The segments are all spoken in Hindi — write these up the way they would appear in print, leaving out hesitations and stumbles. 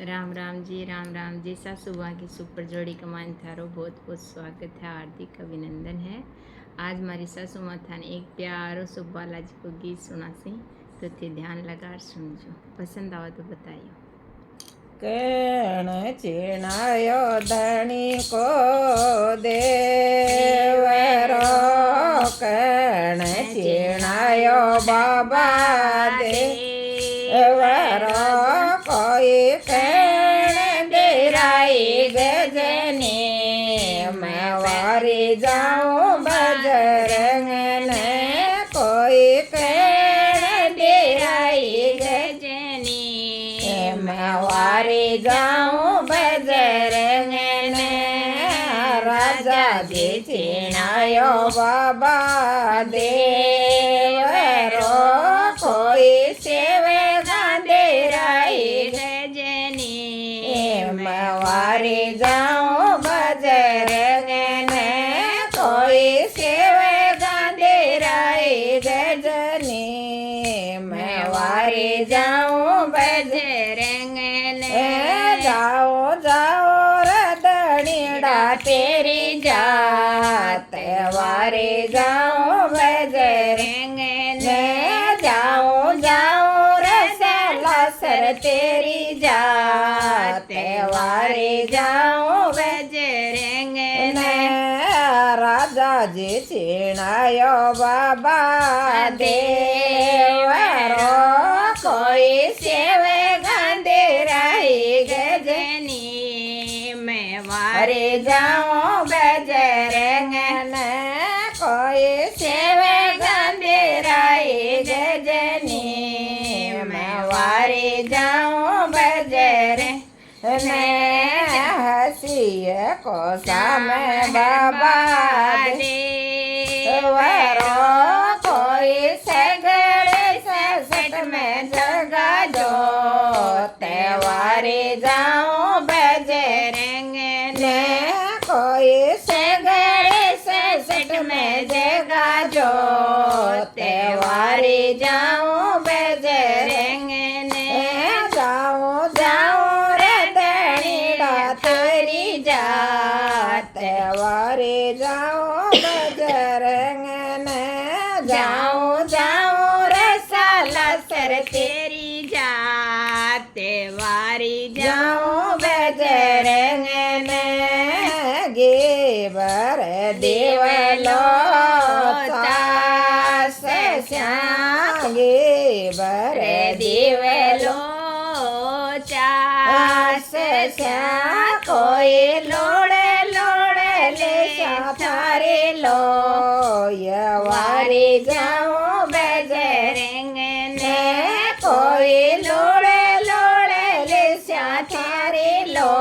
राम राम जी। सुबह की सुपर जोड़ी कमान थारो बहुत बहुत स्वागत है, हार्दिक अभिनंदन है। आज मारी सासू माथा ने एक प्यारो सो बालाजी को गीत सुना सी, तो थे ध्यान लगा सुनजो। पसंद आवा तो बताइयो। केण चिणायो धनी को देवरो, केण चिणायो बाबा देवरो, कोई केण देराई गजनी, मैं वारी जाऊं बजरंग ने, कोई केण देराई गजनी, मैं वारी जाऊं बजरंग ने, राजा जी चिणायो बाबा देवरो, कोई सेवे गांधीराई गजनी, मैं वारी जाऊं बजरंग ने, कोई सेवे गांधीराई गजनी, मैं वारी जाऊं बजरंग ने, जाओ जाओ रदणीड़ा तेरी जात, वारी जाऊं बजरंग ने, जाओ जाओ रसला सर तेरी जात, वारी जाऊं बजरंग ने, राजा जी चिणायो बाबा देवरो, कोई सेवे गांधीराई गजनी, मैं वारी जाऊं बजरंग ने, कोई सेवे गांधीराई गजनी, मैं वारी जाऊं बजरंग ने, हसीए को सामे बाबा देवरो, कोई सगड़े ससट में जगा जो, तेवारी जाऊं बजरंग ने, कोई सगड़े ससट में जगा जो, तेवारी जाऊं बजरंग ने, जाऊं जाऊं रदणीड़ा तेरी जात, तेवारी जाऊं बजरंग ने, जाऊं जाऊं रसाला सर तेरी जात, तेवारी जाऊं बजरंग ने, गेबर देवलो तास श्याम, गेबर देवलो चास श्याम, कोई लोड़े लोड़े ले थारे लो, वारी जाऊं बजरंग ने, कोई लोड़े लोड़े ले थारे लो,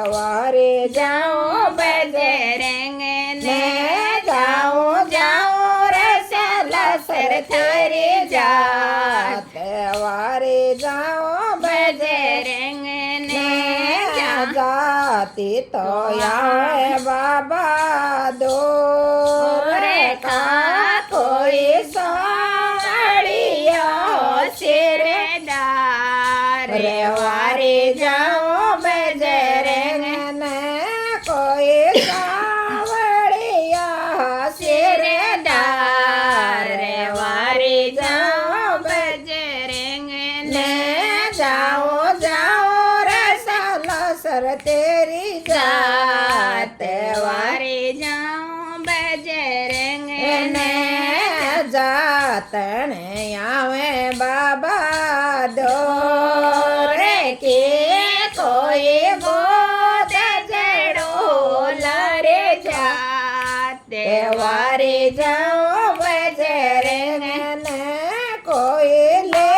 वारी जाऊं बजरंग ने, जाऊं जाऊं रसला सर थारी जात, वारी जाऊं बजरंग ने, जाती तो आवे बाबा दूर का, कोई साड़िया सिरदार, रे वारी जाऊं बजरंग ने, कोई सावड़िया सिरदार, रे वारी जाऊं बजरंग ने, जाऊं जाऊं रसला सर तेरी जात, वारी जाऊं बजरंग ने, जातन आवे बाबा दोरे के, कोई गोद जड़ो लरे जात, वारी जाऊं बजरंग ने, कोई ले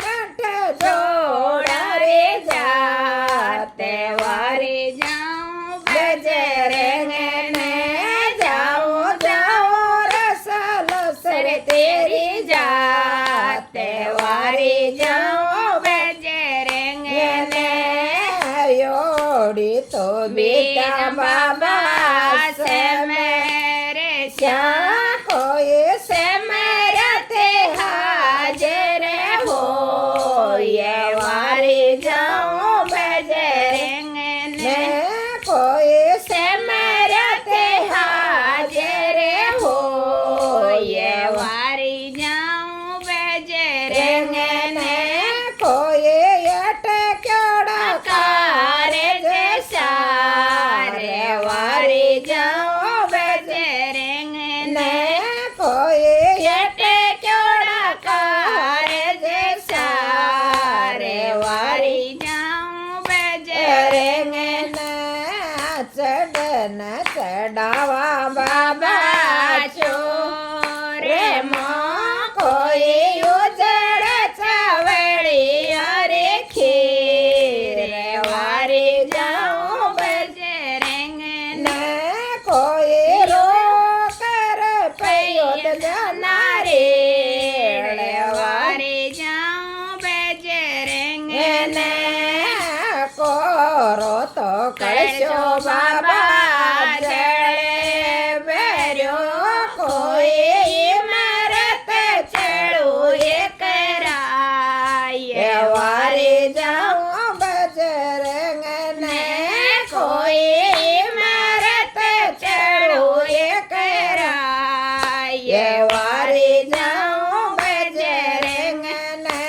गठ जोड़ा रे जात, वारी जाऊं बजरंग ने, जाऊं जाऊं रसल सर तेरी जात, वारी जाऊं बजरंग ने, योड़ी तो बेटा बाबा से मेरे श्याम, कोई से मेरे थे हाजिर हो, ये वारी जाऊं डावा बाबा रे माँ कोई उजड़ चावड़ी अरे खीर वारी जाऊं बजरंग ने कोई रो कर पयोद जाना रे वारे जाऊं बजरंग ने कोरो तो कशो बाबा जड़े बेरो कोई मरत चढ़ू कराए वारे जाऊं बजरंग ने कोई मरत चढ़ू कराए वारे जाऊं बजरंग ने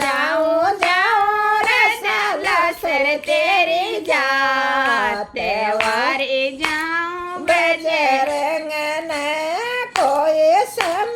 जाऊं जाऊं रसल तेरी जाते वारे जाऊं बजरंग ने कोई सम